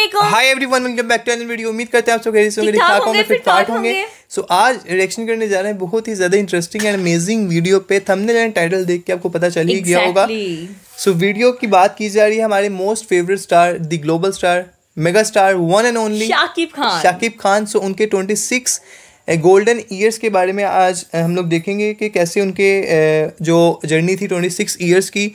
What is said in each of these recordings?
वालेकुम। Hi everyone, welcome back to another video. उम्मीद करते हैं आप सब खैरियत से होंगे, ठीक-ठाक होंगे, फिट-फाट होंगे। सो आज रिएक्शन करने जा रहे हैं बहुत ही ज़्यादा इंटरेस्टिंग एंड अमेजिंग वीडियो पे। थंबनेल एंड टाइटल देख के आपको पता चल ही गया होगा। सो वीडियो की बात की जा रही है हमारे most favourite star, the global star, mega star, one and only Shakib Khan. So उनके 26 गोल्डन ईयर्स के बारे में आज हम लोग देखेंगे कि कैसे उनके जो जर्नी थी 26 ईयर्स की,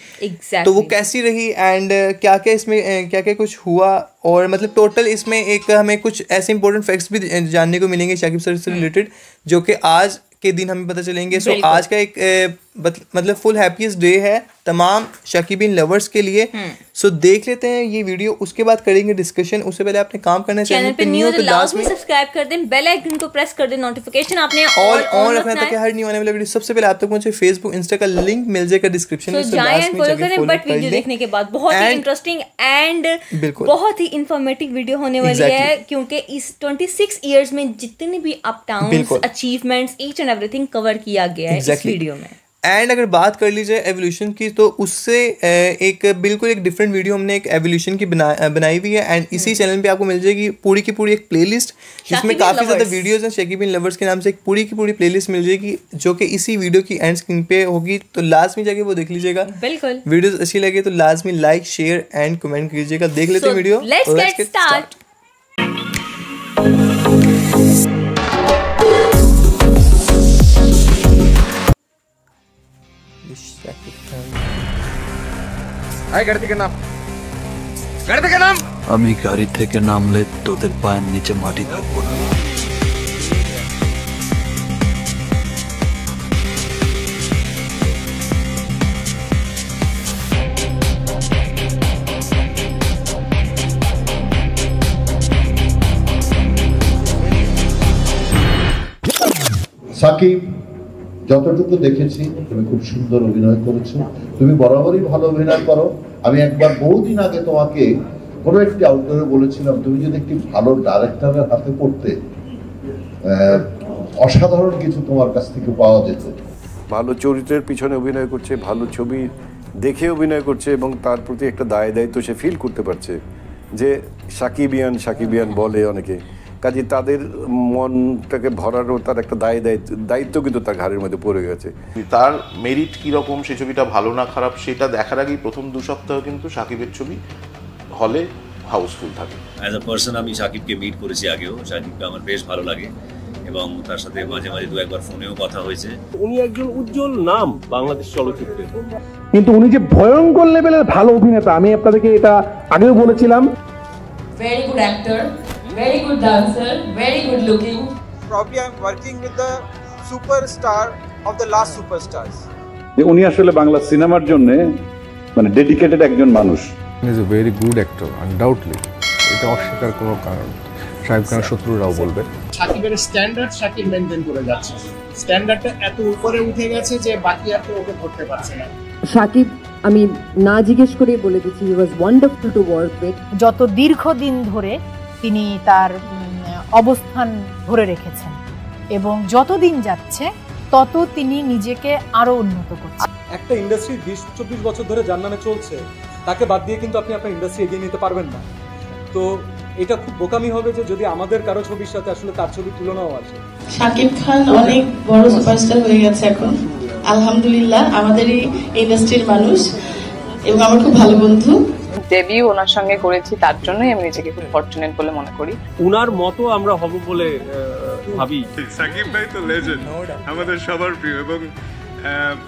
तो वो कैसी रही एंड क्या क्या इसमें क्या क्या कुछ हुआ। और मतलब टोटल इसमें एक हमें कुछ ऐसे इंपॉर्टेंट फैक्ट्स भी जानने को मिलेंगे शाकिब सर से रिलेटेड, जो कि आज के दिन हमें पता चलेंगे। सो आज का एक मतलब फुल हैप्पीएस्ट डे है तमाम शाकिबिन लवर्स के लिए। सो देख लेते हैं ये वीडियो, उसके बाद करेंगे डिस्कशन। उससे पहले आपने काम करना है, चैनल पे न्यू तो लास्ट में सब्सक्राइब कर दें, बेल आइकन को प्रेस कर दें, नोटिफिकेशन आपने ऑन रखना है ताकि हर न्यू आने वाला वीडियो सबसे पहले आप तक पहुंचे। फेसबुक, इंस्टा का लिंक मिल जाएगा डिस्क्रिप्शन में, सो लास्ट में फॉलो करें। बट वीडियो देखने के बाद बहुत ही इंटरेस्टिंग एंड बहुत ही इंफॉर्मेटिव वीडियो होने वाली है, क्योंकि इस 26 इयर्स में जितने भी up downs, achievements, each and everything cover किया गया है इस वीडियो में। एंड अगर बात कर ली जाए एवोल्यूशन की, तो उससे एक बिल्कुल एक डिफरेंट वीडियो हमने एक एवोल्यूशन की बनाई हुई है। एंड इसी चैनल पे आपको मिल जाएगी पूरी की पूरी एक प्लेलिस्ट, जिसमें काफ़ी ज़्यादा वीडियोस हैं। शाकिबिन लवर्स के नाम से एक पूरी की पूरी प्लेलिस्ट मिल जाएगी, जो कि इसी वीडियो की एंड स्क्रीन पे होगी। तो लास्ट में जाके वो देख लीजिएगा। बिल्कुल वीडियोस अच्छी लगे तो लास्ट में लाइक, शेयर एंड कमेंट कीजिएगा। देख लेते हैं वीडियो, लेट्स गेट स्टार्ट। আমি গাড়ি থেকে নামলে তোদের পায়ের নিচে মাটি থাকবো না। সাকিব, যতটুকু দেখেছি তুমি খুব সুন্দর অভিনয় করেছো। তুমি বরাবরই ভালো অভিনয় করো। আমি একবার বহুদিন আগে তোমাকে কোনো একটি আউটডোরে বলেছিলাম, তুমি যদি একটি ভালো ডাইরেক্টরের হাতে পড়তে অসাধারণ কিছু তোমার কাছ থেকে পাওয়া যেত। ভালো চরিত্রের পিছনে অভিনয় করছে, ভালো ছবি দেখে অভিনয় করছে এবং তার প্রতি একটা দায়িত্ব সে ফিল করতে পারছে যে সাকিবিয়ান বলে অনেকে, কাজে তাদের মনটাকে ভরারও তার একটা দায়িত্ব কিন্তু তার ঘাড়ের মধ্যে পড়ে গেছে। তার মেরিট কীরকম, সে ছবিটা ভালো না খারাপ সেটা দেখার আগেই প্রথম 2 সপ্তাহ কিন্তু সাকিবের ছবি হলে হাউসফুল থাকে। অ্যাজ আ পার্সন আমি সাকিবকে মিট করেছি আগেও, সাকিবকে আমার বেশ ভালো লাগে এবং তার সাথে মাঝে মাঝে 2-1 ফোনেও কথা হয়েছে। উনি একজন উজ্জ্বল নাম বাংলাদেশ চলচ্চিত্রে, কিন্তু উনি যে ভয়ঙ্কর লেভেলের ভালো অভিনেতা, আমি আপনাদেরকে এটা আগেও বলেছিলাম। Very good actor, very good dancer, very good looking. Probably I'm working with the superstar of the last superstars. যে উনি আসলে বাংলা সিনেমার জন্য মানে ডেডিকেটেড একজন মানুষ। He is a very good actor, undoubtedly. এটা অস্বীকার কোনো কারণ শাকিব খানের শত্রুরাও বলবে। শাকিবের স্ট্যান্ডার্ড শাকিব মেইনটেইন করে যাচ্ছে, স্ট্যান্ডার্ডটা এত উপরে উঠে গেছে যে বাকি আর কেউ ওকে ধরতে পারছে না। শাকিব আমি না জিজ্ঞেস করে বলে দিচ্ছি, he was wonderful to work with. যত দীর্ঘদিন ধরে তিনি তার অবস্থান ধরে রেখেছেন এবং যতদিন যাচ্ছে তত তিনি নিজেকে আরো উন্নত করছেন। একটা ইন্ডাস্ট্রি 20-24 বছর ধরে যার নামে চলছে, তাকে বাদ দিয়ে কিন্তু আপনি আপনার ইন্ডাস্ট্রি এগিয়ে নিতে পারবেন না। তো এটা খুব বোকামি হবে যে যদি আমাদের কারো ছবির সাথে আসলে তার ছবির তুলনাও আছে। শাকিব খান অনেক বড় সুপারস্টার হয়ে গেছে এখন, আলহামদুলিল্লাহ, আমাদের এই ইন্ডাস্ট্রির মানুষ এবং আমার খুব ভালো বন্ধু। ডেবিউ ওনার সঙ্গে করেছি, তার জন্যই আমি নিজেকে খুব ফরচুনেট বলে মনে করি। উনার মতো আমরা হব বলে ভাবি। সাকিব ভাই তো লেজেন্ড, আমাদের সবার প্রিয়। এবং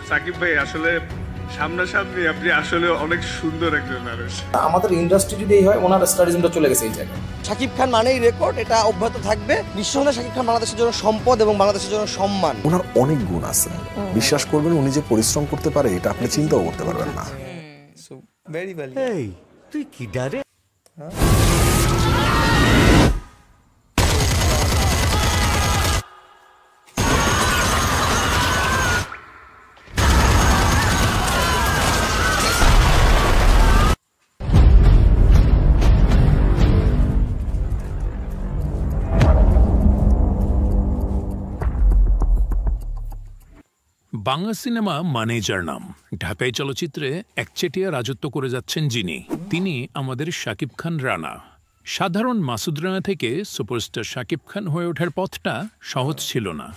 সাকিব ভাই আসলে সামনাসামনি আপনি আসলে অনেক সুন্দর একজন মানুষ। আমাদের ইন্ডাস্ট্রি যদি এই হয়, ওনার স্টারিজমটা চলে গেছে এই জায়গায়। শাকিব খান মানেই রেকর্ড, এটা অব্যাহত থাকবে। নিঃসন্দেহে শাকিব খান বাংলাদেশের জন্য সম্পদ এবং বাংলাদেশের জন্য সম্মান। ওনার অনেক গুণ আছে, বিশ্বাস করবেন উনি যে পরিশ্রম করতে পারে এটা আপনি চিন্তাও করতে পারবেন না। Very well. Hey, তুই কি ডারে? বাংলা সিনেমা মানেই যার নাম, ঢাকাই চলচ্চিত্রে একচেটিয়া রাজত্ব করে যাচ্ছেন যিনি, তিনি আমাদের শাকিব খান রানা। সাধারণ মাসুদ রানা থেকে সুপারস্টার শাকিব খান হয়ে ওঠার পথটা সহজ ছিল না।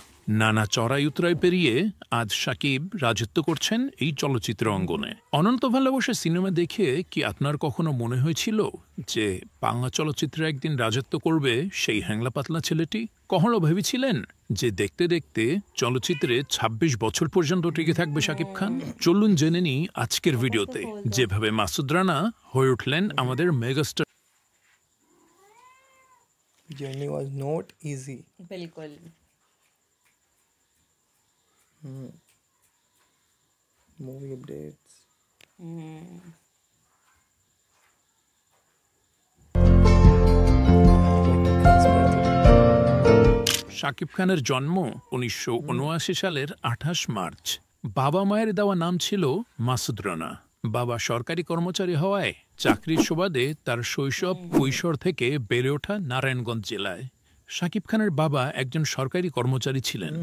নানা চড়াই উতরাই পেরিয়ে আজ শাকিব রাজত্ব করছেন এই চলচ্চিত্র অঙ্গনে। অনন্ত ভালোবাসা সিনেমা দেখে কি আপনার কখনো মনে হয়েছিল যে বাংলা চলচ্চিত্রে একদিন রাজত্ব করবে সেই হ্যাংলা পাতলা ছেলেটি? কখনো ভেবেছিলেন যে দেখতে দেখতে চলচ্চিত্রে ২৬ বছর পর্যন্ত টিকে থাকবে শাকিব খান? চলুন জেনে নিই আজকের ভিডিওতে যেভাবে মাসুদ রানা হয়ে উঠলেন আমাদের megastar. Journey was not easy. बिल्कुल। Movie updates. শাকিব খানের জন্ম ১৯৭৯ সালের ২৮ মার্চ। বাবা মায়ের দেওয়া নাম ছিল মাসুদ রানা। বাবা সরকারি কর্মচারী হওয়ায় চাকরির সুবাদে তার শৈশব কৈশোর থেকে বেড়ে ওঠা নারায়ণগঞ্জ জেলায়। শাকিব খানের বাবা একজন সরকারি কর্মচারী ছিলেন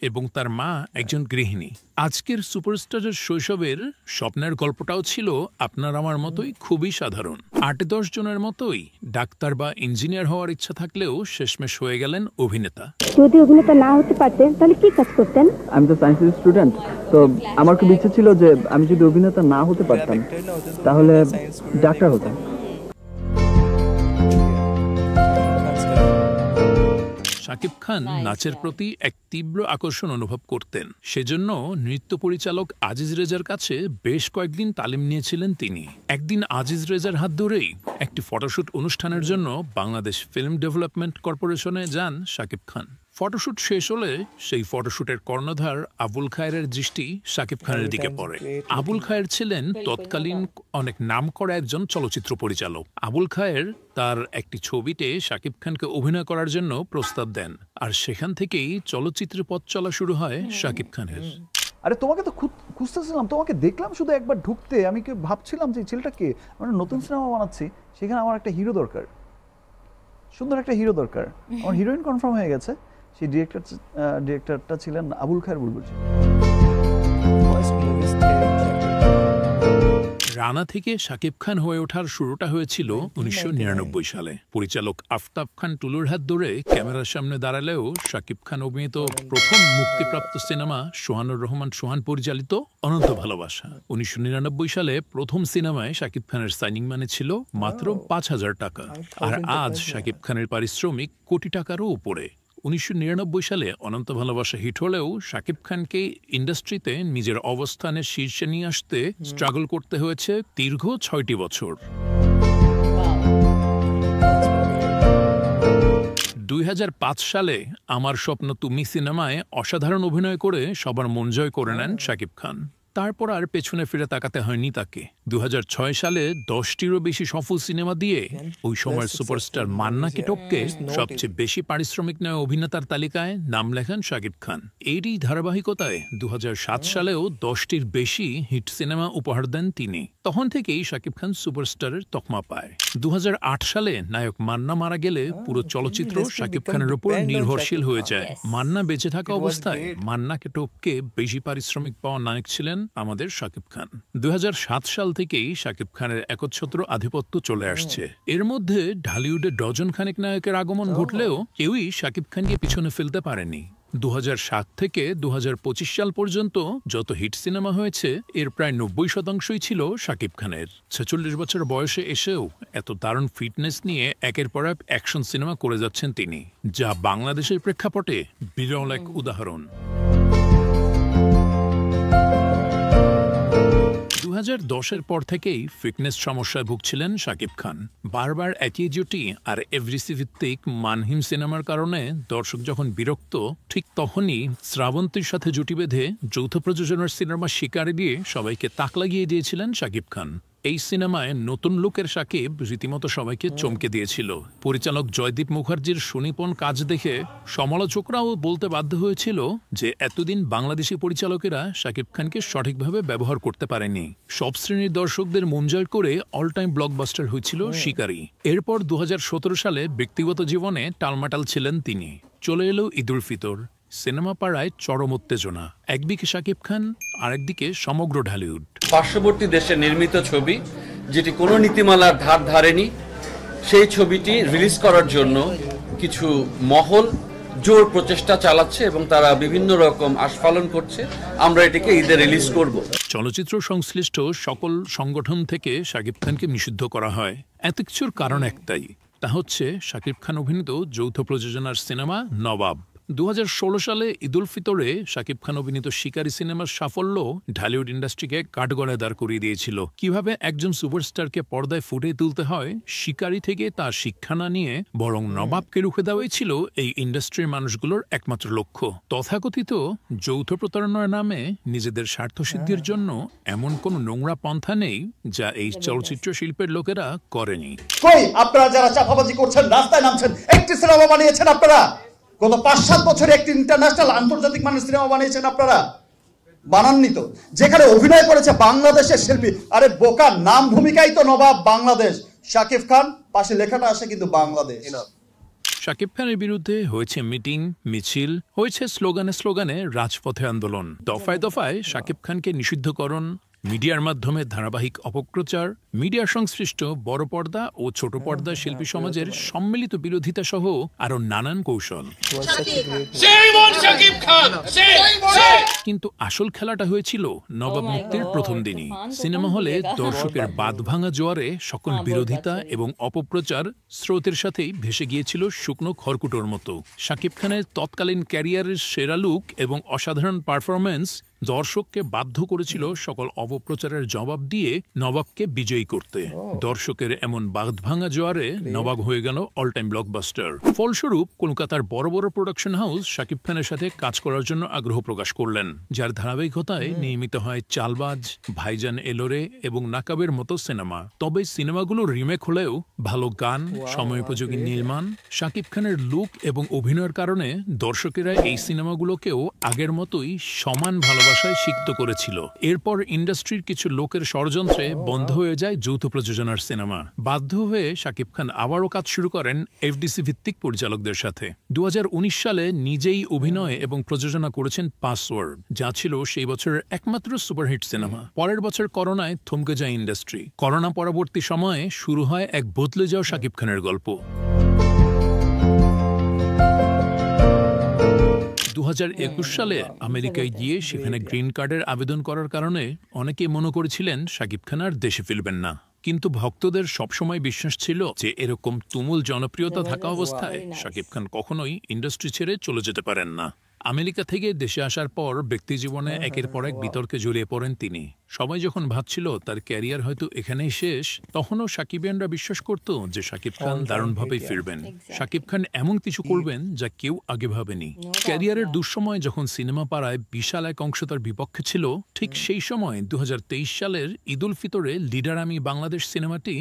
এবং তার মা একজন গৃহিণী। আজকের সুপারস্টারের শৈশবের স্বপ্নের গল্পটাও ছিল আপনার আমার মতোই খুবই সাধারণ। ৮-১০ জনের মতোই ডাক্তার বা ইঞ্জিনিয়ার হওয়ার ইচ্ছা থাকলেও শেষমেশ হয়ে গেলেন অভিনেতা। যদি অভিনেতা না হতে পারতেন তাহলে কি কাজ করতেন? আমি তো সায়েন্সের স্টুডেন্ট, তো আমার খুব ইচ্ছে ছিল যে আমি যদি অভিনেতা না হতে পারতাম তাহলে ডাক্তার হতাম। শাকিব খান নাচের প্রতি এক তীব্র আকর্ষণ অনুভব করতেন। সেজন্য নৃত্য পরিচালক আজিজ রেজার কাছে বেশ কয়েকদিন তালিম নিয়েছিলেন তিনি। একদিন আজিজ রেজার হাত ধরেই একটি ফটোশুট অনুষ্ঠানের জন্য বাংলাদেশ ফিল্ম ডেভেলপমেন্ট কর্পোরেশনে যান শাকিব খান। ফটোশুট শেষ হলে সেই ফটোশুটের কর্ণধার আবুল খায়েরের দৃষ্টি শাকিব খানের দিকে পড়ে। আবুল খায়ের ছিলেন তৎকালীন অনেক নামকরা একজন চলচ্চিত্র পরিচালক। আবুল খায়ের তার একটি ছবিতে শাকিব খানকে অভিনয় করার জন্য প্রস্তাব দেন, আর সেখান থেকেই চলচ্চিত্রের পথ চলা শুরু হয় শাকিব খানের। আরে তোমাকে তো খুঁজতেছিলাম, তোমাকে দেখলাম শুধু একবার ঢুকতে, আমি কি ভাবছিলাম যে ছেলেটাকে আমরা নতুন সিনেমা বানাচ্ছি, সেখানে আমার একটা হিরো দরকার, সুন্দর একটা হিরো দরকার। আমার হিরোইন কনফার্ম হয়ে গেছে, সেই ডিরেক্টরটা ছিলেন আবুল খায়ের বুলবুল। রানা থেকে শাকিব খান হয়ে ওঠার শুরুটা হয়েছিল ১৯৯৯ সালে। পরিচালক আফতাব খান টুলুর হাত ধরে ক্যামেরার সামনে দাঁড়ালেও শাকিব খান অভিনীত প্রথম মুক্তিপ্রাপ্ত সিনেমা সোহানুর রহমান সোহান পরিচালিত অনন্ত ভালোবাসা। ১৯৯৯ সালে প্রথম সিনেমায় শাকিব খানের সাইনিং মানে ছিল মাত্র ৫,০০০ টাকা, আর আজ শাকিব খানের পারিশ্রমিক কোটি টাকারও উপরে। ১৯৯৯ সালে অনন্ত ভালোবাসা হিট হলেও শাকিব খানকে ইন্ডাস্ট্রিতে নিজের অবস্থানের শীর্ষে নিয়ে আসতে স্ট্রাগল করতে হয়েছে দীর্ঘ ৬টি বছর। ২০০৫ সালে আমার স্বপ্ন তুমি সিনেমায় অসাধারণ অভিনয় করে সবার মন জয় করে নেন শাকিব খান। তারপর আর পেছনে ফিরে তাকাতে হয়নি তাকে। ২০০৬ সালে ১০টিরও বেশি সফল সিনেমা দিয়ে ওই সময়ের সুপারস্টার মান্নাকে টপকে সবচেয়ে বেশি পারিশ্রমিক নেওয়া অভিনেতার তালিকায় নাম লেখান শাকিব খান। এরই ধারাবাহিকতায় ২০০৭ সালেও ১০টির বেশি হিট সিনেমা উপহার দেন তিনি। তখন থেকেই শাকিব খান সুপারস্টারের তকমা পায়। ২০০৮ সালে নায়ক মান্না মারা গেলে পুরো চলচ্চিত্র শাকিব খানের উপর নির্ভরশীল হয়ে যায়। মান্না বেঁচে থাকা অবস্থায় মান্নাকে টপকে বেশি পারিশ্রমিক পাওয়া নায়ক ছিলেন আমাদের শাকিব খান। ২০০৭ সাল থেকেই শাকিব খানের একচ্ছত্র আধিপত্য চলে আসছে। এর মধ্যে ঢালিউডে ডজন খানেক নায়কের আগমন ঘটলেও কেউই শাকিব খানকে পিছনে ফেলতে পারেনি। ২০০৭ থেকে ২০২৫ সাল পর্যন্ত যত হিট সিনেমা হয়েছে এর প্রায় ৯০% ছিল শাকিব খানের। ৪৬ বছর বয়সে এসেও এত দারুণ ফিটনেস নিয়ে একের পর এক অ্যাকশন সিনেমা করে যাচ্ছেন তিনি, যা বাংলাদেশের প্রেক্ষাপটে বিরল এক উদাহরণ। ২০১০-এর পর থেকেই ফিটনেস সমস্যায় ভুগছিলেন শাকিব খান। বারবার একই জুটি আর এভরিসি ভিত্তিক মানহীন সিনেমার কারণে দর্শক যখন বিরক্ত, ঠিক তখনই শ্রাবন্তীর সাথে জুটি বেঁধে যৌথ প্রযোজনার সিনেমা শিকারে দিয়ে সবাইকে তাক লাগিয়ে দিয়েছিলেন শাকিব খান। এই সিনেমায় নতুন লুকের শাকিব রীতিমতো সবাইকে চমকে দিয়েছিল। পরিচালক জয়দীপ মুখার্জির সুনিপুণ কাজ দেখে সমালোচকরাও বলতে বাধ্য হয়েছিল যে এতদিন বাংলাদেশি পরিচালকেরা শাকিব খানকে সঠিকভাবে ব্যবহার করতে পারেনি। সব শ্রেণীর দর্শকদের মন জয় করে অল টাইম ব্লকবাস্টার হয়েছিল শিকারী। এরপর ২০১৭ সালে ব্যক্তিগত জীবনে টালমাটাল ছিলেন তিনি। চলে এলো ঈদুল ফিতর। সিনেমা পাড়ায় চরম উত্তেজনা, একদিকে শাকিব খান আর একদিকে সমগ্র ঢালিউড। পার্শ্ববর্তী দেশে নির্মিত ছবি যেটি কোনো নীতিমালার ধার ধারেনি, সেই ছবিটি রিলিজ করার জন্য কিছু মহল জোর প্রচেষ্টা চালাচ্ছে এবং তারা বিভিন্ন রকম আস্ফালন করছে। আমরা এটিকে ঈদে রিলিজ করব। চলচ্চিত্র সংশ্লিষ্ট সকল সংগঠন থেকে শাকিব খানকে নিষিদ্ধ করা হয়। এত কিছুর কারণ একটাই, তা হচ্ছে শাকিব খান অভিনীত যৌথ প্রযোজনার সিনেমা নবাব। 2016 সালে ঈদুল ফিতরে শাকিব খান অভিনীত শিকারী সিনেমার সাফল্য ঢালিউড ইন্ডাস্ট্রিকে কাঠগড়ায় দাঁড় করিয়ে দিয়েছিল। কিভাবে একজন সুপারস্টারকে পর্দায় ফুটিয়ে তুলতে হয়, শিকারী থেকে তার শিক্ষা না নিয়ে বরং নবাবকে রুখে দেওয়াই ছিল এই ইন্ডাস্ট্রির মানুষগুলোর একমাত্র লক্ষ্য। তথাকথিত যৌথ প্রতারণার নামে নিজেদের স্বার্থসিদ্ধির জন্য এমন কোন নোংরা পন্থা নেই যা এই চলচ্চিত্র শিল্পের লোকেরা করেনি। কই আপনারা যারা চাপাবাজি করছেন, রাস্তায় নামছেন, একটি সিনেমা বানিয়েছেন আপনারা? গত 5-7 বছরে একটি ইন্টারন্যাশনাল আন্তর্জাতিক মানের সিনেমা বানিয়েছেন আপনারা? বানাননি তো। যেখানে অভিনয় করেছে বাংলাদেশের শিল্পী। আরে বোকা, নাম ভূমিকাই তো নবাব বাংলাদেশ। শাকিব খান, পাশে লেখাটা আসে কিন্তু বাংলাদেশ। শাকিব খানের বিরুদ্ধে হয়েছে মিটিং, মিছিল, হয়েছে স্লোগানে স্লোগানে রাজপথে আন্দোলন। দফায় দফায় শাকিব খানকে নিষিদ্ধকরণ, মিডিয়ার মাধ্যমে ধারাবাহিক অপপ্রচার, মিডিয়া সংশ্লিষ্ট বড় পর্দা ও ছোট পর্দা শিল্পী সমাজের সম্মিলিত বিরোধিতা সহ আরো নানান কৌশল। কিন্তু আসল খেলাটা হয়েছিল নবাব মুক্তির প্রথম দিনই। সিনেমা হলে দর্শকের বাঁধভাঙা জোয়ারে সকল বিরোধিতা এবং অপপ্রচার স্রোতের সাথেই ভেসে গিয়েছিল শুকনো খড়কুটোর মতো। শাকিব খানের তৎকালীন ক্যারিয়ারের সেরা লুক এবং অসাধারণ পারফরম্যান্স দর্শককে বাধ্য করেছিল সকল অপপ্রচারের জবাব দিয়ে নবাবকে বিজয়ী করতে। দর্শকের এমন বাঁধভাঙা জোয়ারে নবাব হয়ে গেল অল টাইম ব্লকবাস্টার। ফলস্বরূপ কলকাতার বড় বড় প্রোডাকশন হাউস শাকিব খানের সাথে কাজ করার জন্য আগ্রহ প্রকাশ করলেন, যার ধারাবাহিকতায় নির্মিত হয় চালবাজ, ভাইজান এলোরে এবং নাকাবের মতো সিনেমা। তবে সিনেমাগুলো রিমেক হলেও ভালো গান, সময়োপযোগী নির্মাণ, শাকিব খানের লুক এবং অভিনয়ের কারণে দর্শকেরা এই সিনেমাগুলোকেও আগের মতোই সমান ভালোবাসায় সিক্ত করেছিল। এরপর ইন্ডাস্ট্রির কিছু লোকের ষড়যন্ত্রে বন্ধ হয়ে যায় যৌথ প্রযোজনার সিনেমা। বাধ্য হয়ে শাকিব খান আবারও কাজ শুরু করেন এফডিসি ভিত্তিক পরিচালকদের সাথে। 2019 সালে নিজেই অভিনয় এবং প্রযোজনা করেছেন পাসওয়ার্ড, যা ছিল সেই বছরের একমাত্র সুপারহিট সিনেমা। পরের বছর করোনায় থমকে যায় ইন্ডাস্ট্রি। করোনা পরবর্তী সময়ে শুরু হয় এক বদলে যাওয়া শাকিব খানের গল্প। 2021 সালে আমেরিকায় গিয়ে সেখানে গ্রিন কার্ডের আবেদন করার কারণে অনেকে মনে করেছিলেন শাকিব খান আর দেশে ফিরবেন না। কিন্তু ভক্তদের সবসময় বিশ্বাস ছিল যে এরকম তুমুল জনপ্রিয়তা থাকা অবস্থায় শাকিব খান কখনোই ইন্ডাস্ট্রি ছেড়ে চলে যেতে পারেন না। আমেরিকা থেকে দেশে আসার পর ব্যক্তিজীবনে একের পর এক বিতর্কে জড়িয়ে পড়েন তিনি। সবাই যখন ভাবছিল তার ক্যারিয়ার হয়তো এখানেই শেষ, তখনও সাকিবিয়ানরা বিশ্বাস করত যে শাকিব খান দারুণভাবেই ফিরবেন। শাকিব খান এমন কিছু করবেন যা কেউ আগে ভাবেনি। ক্যারিয়ারের দুঃসময় যখন সিনেমা পাড়ায় বিশাল এক অংশ তার বিপক্ষে ছিল, ঠিক সেই সময় 2023 সালের ঈদুল ফিতরে লিডার আমি বাংলাদেশ সিনেমাটি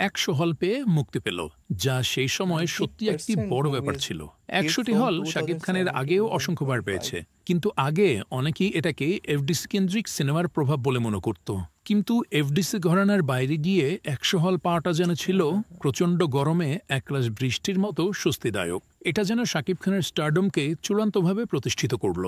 100 হল পেয়ে মুক্তি পেল, যা সেই সময় সত্যি একটি বড় ব্যাপার ছিল। 100টি হল শাকিব খানের আগেও অসংখ্যবার পেয়েছে, কিন্তু আগে অনেকেই এটাকে এফডিসি কেন্দ্রিক সিনেমার প্রভাব বলে মনে করত। কিন্তু এফডিসি ঘরানার বাইরে গিয়ে 100 হল পাওয়াটা যেন ছিল প্রচণ্ড গরমে একরাশ বৃষ্টির মতো স্বস্তিদায়ক। এটা যেন শাকিব খানের স্টারডমকে চূড়ান্তভাবে প্রতিষ্ঠিত করল।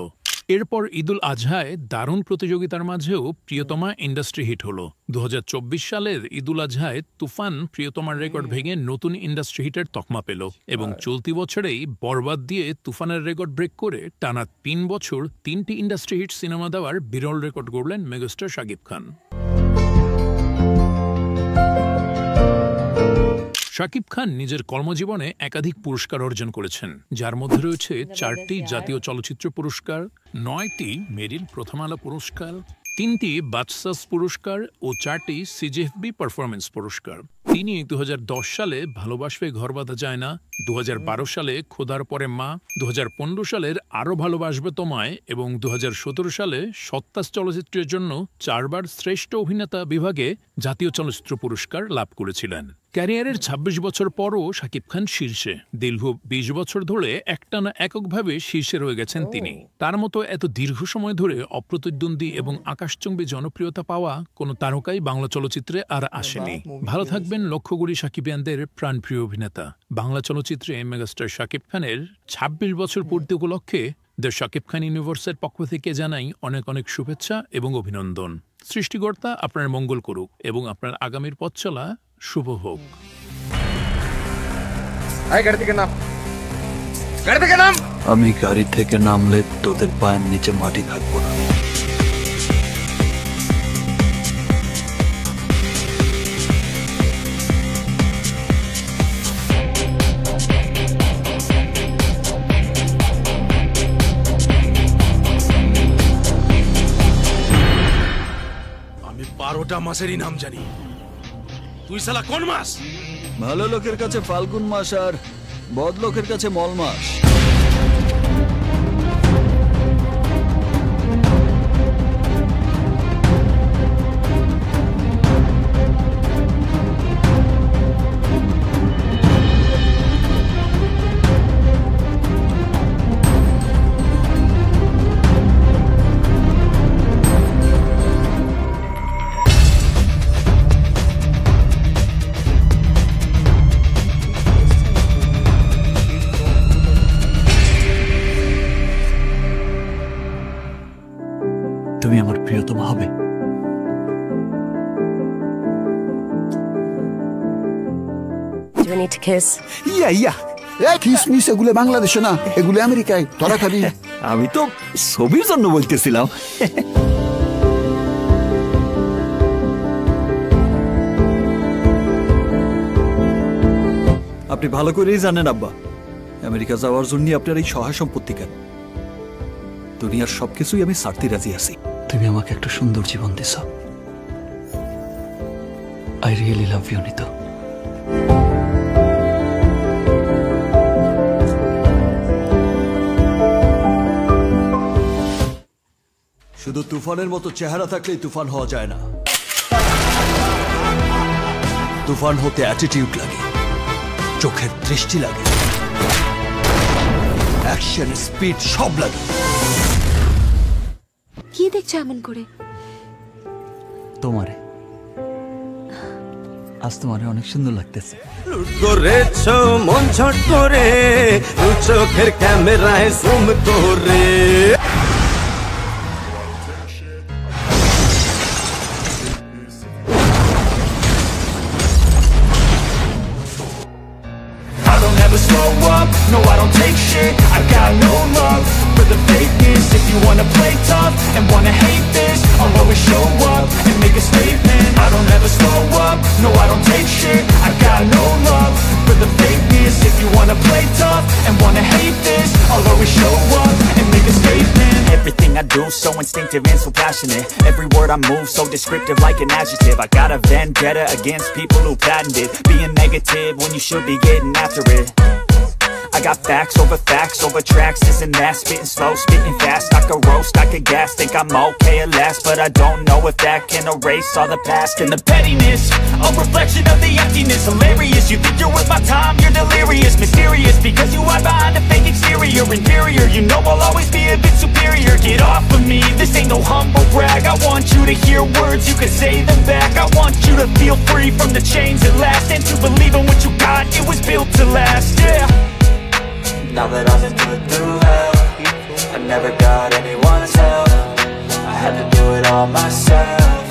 এরপর ঈদুল আজহায় দারুণ প্রতিযোগিতার মাঝেও প্রিয়তমা ইন্ডাস্ট্রি হিট হলো। 2024 সালের ঈদুল আজহায় তুফান প্রিয়তমার রেকর্ড ভেঙে নতুন ইন্ডাস্ট্রি হিটের তকমা পেল এবং চলতি বছরেই বরবাদ দিয়ে তুফানের রেকর্ড ব্রেক করে টানা 3 বছর 3টি ইন্ডাস্ট্রি হিট সিনেমা দেওয়ার বিরল রেকর্ড গড়লেন মেগাস্টার শাকিব খান। শাকিব খান নিজের কর্মজীবনে একাধিক পুরস্কার অর্জন করেছেন, যার মধ্যে রয়েছে 4টি জাতীয় চলচ্চিত্র পুরস্কার, 9টি মেরিল প্রথম আলো পুরস্কার, 3টি বাচসাস পুরস্কার ও 4টি সিজিএফবি পারফরমেন্স পুরস্কার। তিনি 2010 সালে ভালোবাসবে ঘর বাঁধা যায় না, 2012 সালে খোদার পরে মা, 2015 সালের আরো ভালোবাসবে তোমায় এবং 2017 সালে সত্তাস চলচ্চিত্রের জন্য 4বার শ্রেষ্ঠ অভিনেতা বিভাগে জাতীয় চলচ্চিত্র পুরস্কার লাভ করেছিলেন। ক্যারিয়ারের 26 বছর পরও শাকিব খান শীর্ষে। দীর্ঘ 20 বছর ধরে একটানা এককভাবে শীর্ষে রয়ে গেছেন তিনি। তার মতো এত দীর্ঘ সময় ধরে অপ্রতিদ্বন্দ্বী এবং আকাশচুম্বী জনপ্রিয়তা পাওয়া কোনো তারকাই বাংলা চলচ্চিত্রে আর আসেনি। ভালো থাকবেন লক্ষগুড়ি সাকিবিয়ানদের প্রাণপ্রিয় অভিনেতা। বাংলা চলচ্চিত্রে মেগাস্টার শাকিব খানের 26 বছর পূর্তি উপলক্ষে দ্য শাকিব খান ইউনিভার্সের পক্ষ থেকে জানাই অনেক অনেক শুভেচ্ছা এবং অভিনন্দন। সৃষ্টিকর্তা আপনার মঙ্গল করুক এবং আপনার আগামীর পথ চলা শুভ হোক। আয় গাড়ি থেকে নাম, গাড়ি থেকে নাম। আমি গাড়ি থেকে নামলে তোদের পায়ের নিচে মাটি থাকবো না। আমি 12টা মাসেরই নাম জানি, তুই শালা কোন মাস? ভালো লোকের কাছে ফাল্গুন মাস আর বদ লোকের কাছে মল মাস। তুমি আমার প্রিয়তমা হবে। Do we need to kiss? ইয়া কিসমিস এগুলো বাংলাদেশে না, এগুলো আমেরিকায়, তোরা খাবি? আমি তো ছবির জন্য বলতেছিলাম। আপনি ভালো করেই জানেন আব্বা, আমেরিকা যাওয়ার জন্য আপনার এই সহায় সম্পত্তি কেন। দুনিয়ার সবকিছুই আমি ছাড়তে রাজি আছি। তুমি আমাকে একটা সুন্দর জীবন দিছ। আই রিয়েলি লাভ ইউ নিতো। শুধু তুফানের মতো চেহারা থাকলেই তুফান হওয়া যায় না। তুফান হতে অ্যাটিটিউড লাগে, চোখের দৃষ্টি লাগে, অ্যাকশন স্পিড সব লাগে। কি দেখছো এমন করে? তোমারে আজ তোমারে অনেক সুন্দর লাগতেছে। করেছো মন ঝট করে, চোখের ক্যামেরায় জুম করে। No, I don't take shit, I got no love for the fakeness. If you wanna play tough and wanna hate this, I'll always show up and make a statement. I don't ever slow up, no, I don't take shit, I got no love for the fakeness. If you wanna play tough and wanna hate this, I'll always show up and make a statement. Everything I do so instinctive and so passionate. Every word I move so descriptive like an adjective. I got a vendetta against people who patented being negative when you should be getting after it. I got facts over tracks, isn't that? Spitting slow, spitting fast, I could roast, I could gas. Think I'm okay at last, but I don't know if that can erase all the past. And the pettiness, a reflection of the emptiness. Hilarious, you think you're worth my time, you're delirious. Mysterious, because you hide behind a fake exterior. Inferior, you know I'll always be a bit superior. Get off of me, this ain't no humble brag. I want you to hear words, you can say them back. I want you to feel free from the chains that last, and to believe in what you got, it was built to last, yeah. Now that I've been put through hell, I never got anyone's help. I had to do it all myself.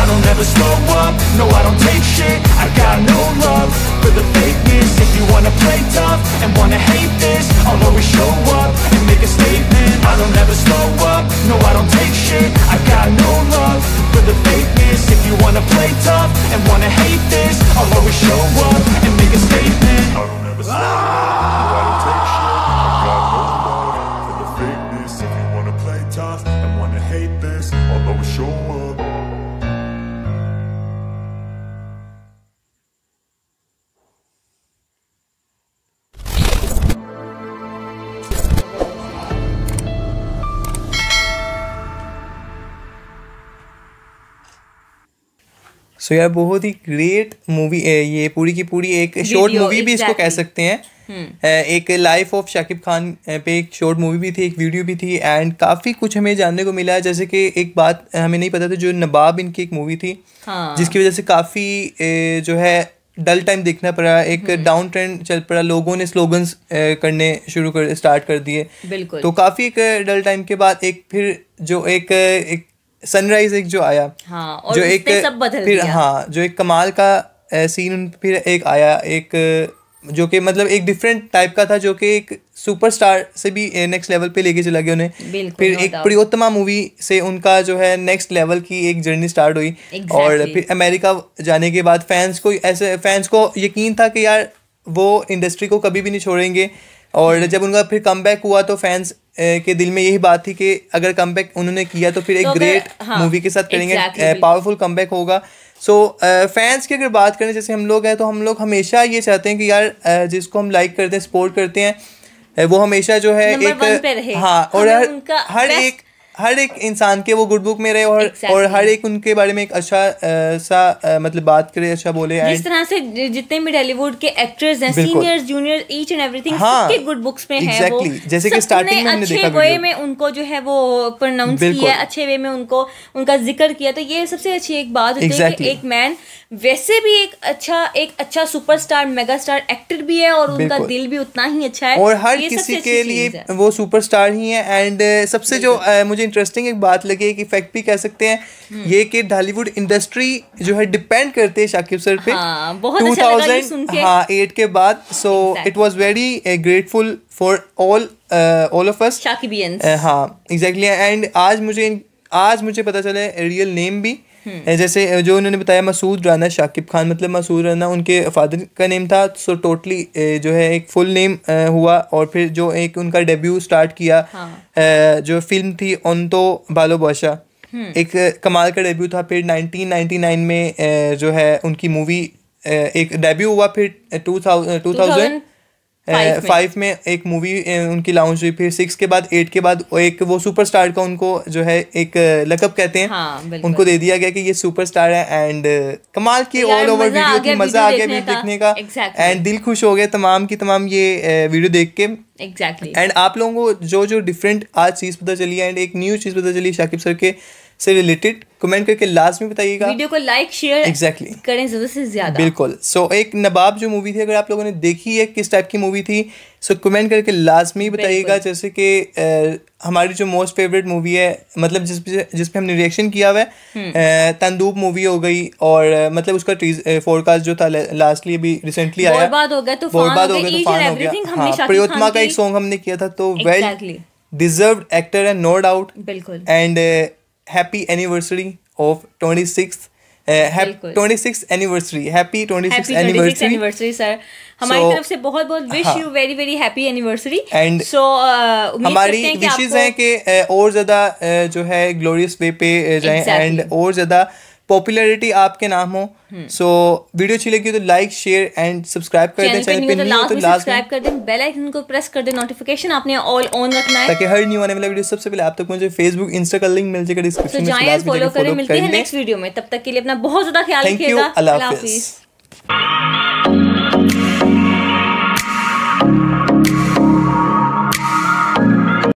I don't ever slow up, no, I don't take shit, I got no love for the fakeness. If you wanna play tough and wanna hate this, I'll always show up and make a statement. I don't ever slow up, no, I don't take shit, I got no love for the fakeness. If you wanna play tough and wanna hate this, I'll always show up and make a statement. I don't ever slow up, no, I don't take shit, I got no love for the fakeness. If you wanna play tough and wanna hate this, I'll always show up. सो यार बहुत ही great movie ये पूरी की पूरी एक short movie भी इसको कह सकते हैं। एक लाइफ ऑफ शाकिब खान पे एक शॉर्ट मूवी भी थी, एक वीडियो भी थी, एंड काफ़ी कुछ हमें जानने को मिला है। जैसे कि एक बात हमें नहीं पता था, जो नवाब इनकी एक मूवी थी जिसकी वजह से काफ़ी जो है डल टाइम देखना पड़ा, एक डाउन ट्रेंड चल पड़ा, लोगों ने स्लोगन्स करने स्टार्ट कर दिए, तो काफ़ी एक डल टाइम के बाद एक फिर जो एक सनराइज एक जो आया, और जो एक सब बदल फिर दिया। जो एक कमाल का सीन फिर एक आया, एक जो कि मतलब एक डिफरेंट टाइप का था, जो कि एक सुपरस्टार से भी नेक्स्ट लेवल पे लेके चला गया उन्हें। फिर एक प्रियोत्तमा मूवी से उनका जो है नेक्स्ट लेवल की एक जर्नी स्टार्ट हुई। और फिर अमेरिका जाने के बाद फैंस को यकीन था कि यार वो इंडस्ट्री को कभी भी नहीं छोड़ेंगे। और जब उनका फिर कमबैक हुआ तो फैंस के दिल में यही बात थी कि अगर कमबैक उन्होंने किया तो फिर एक ग्रेट मूवी के साथ करेंगे, पावरफुल कमबैक होगा। सो फैंस की अगर बात करें, जैसे हम लोग हैं तो हम लोग हमेशा ये चाहते हैं कि यार जिसको हम लाइक करते हैं, सपोर्ट करते हैं, वो हमेशा जो है एक हाँ, और हर एक इंसान के वो गुड बुक में रहे और हर एक उनके बारे में एक अच्छा सा मतलब बात करे, अच्छा बोले। जिस तरह से जितने भी बॉलीवुड के एक्टर्स हैं, seniors junior each and everything सबके गुड बुक्स में है वो। जैसे कि स्टार्टिंग में हमने देखा, अच्छे वे में उनको जो है वो प्रोनाउंस किया, अच्छे वे में उनको उनका जिक्र किया, तो ये सबसे अच्छी एक बात होती है कि एक मैन वैसे भी एक अच्छा सुपरस्टार मेगा स्टार एक्टर भी है और उनका दिल भी उतना ही अच्छा है और हर किसी के लिए वो सुपरस्टार ही है। एंड सबसे जो मुझे इंटरेस्टिंग एक बात लगी, एक इफेक्ट भी कह सकते हैं ये कि ढालीवुड इंडस्ट्री जो है डिपेंड करते हैं शाकिब सर पे 2008 के बाद। So it was very grateful for all of us Shakibians. हाँ एग्जैक्टली। एंड आज मुझे पता चला रियल नेम भी, जैसे जो उन्होंने बताया मसूद राना शाकिब खान, मतलब मसूद राना उनके फादर का नेम था। सो टोटली जो है एक फुल नेम हुआ। और फिर जो एक उनका डेब्यू स्टार्ट किया, जो फिल्म थी ऑन तो बालो बादशाह, एक कमाल का डेब्यू था। फिर 1999 में जो है उनकी मूवी एक डेब्यू हुआ। फिर 2005 में एक मूवी उनकी लॉन्च हुई। फिर 6 के बाद 8 के बाद एक वो सुपरस्टार का उनको जो है एक लकब कहते हैं, उनको दे दिया गया कि ये सुपरस्टार है। एंड कमाल की ऑल ओवर वीडियो की मजा आ गया वीडियो देखने का। एंड दिल खुश हो गया तमाम की तमाम ये वीडियो देख के। एंड आप लोगों को जो डिफरेंट आज चीज़ पता चली है एंड एक न्यू चीज़ पता चली शाकिब सर के से रिलेटेड, कमेंट करके लाजमी बताइएगा। वीडियो को लाइक शेयर करें ज़्यादा से ज़्यादा। बिल्कुल। सो एक नवाब जो मूवी थी, अगर आप लोगों ने देखी है, किस टाइप की मूवी थी, सो कमेंट करके लाजमी बताइएगा। जैसे कि हमारी जो मोस्ट फेवरेट मूवी है, मतलब जिस पे हमने रिएक्शन किया हुआ है, तंदूब मूवी हो गई। और मतलब उसका फोरकास्ट जो था लास्टली अभी रिसेंटली आया, बर्बाद हो गया, तूफान हो गया। प्रियोत्तमा का एक सॉन्ग हमने किया था, तो वेल डिजर्व्ड एक्टर है, नो डाउट। बिल्कुल। And happy anniversary of 26th anniversary, happy 26th anniversary sir. हमारी तरफ से बहुत बहुत wish you very very happy anniversary. And so हमारी विशेस हैं कि और ज़्यादा जो है ग्लोरियस वे पे जाएं एंड और ज़्यादा पॉपुलैरिटी आपके नाम हो। सो वीडियो अच्छी लगी तो लाइक शेयर एंड सब्सक्राइब कर दें। चैनल पे न्यू हो तो सब्सक्राइब कर दें, बेल आइकन को प्रेस कर दें, नोटिफिकेशन आपने ऑल ऑन रखना है ताकि हर न्यू आने वाला वीडियो सबसे पहले आप तक पहुंचे। फेसबुक इंस्टा का लिंक मिल जाएगा डिस्क्रिप्शन में, जाएं फॉलो करें। मिलते हैं नेक्स्ट वीडियो में, तब तक के लिए अपना बहुत ज्यादा ख्याल रखिएगा। अल्लाह हाफिज़।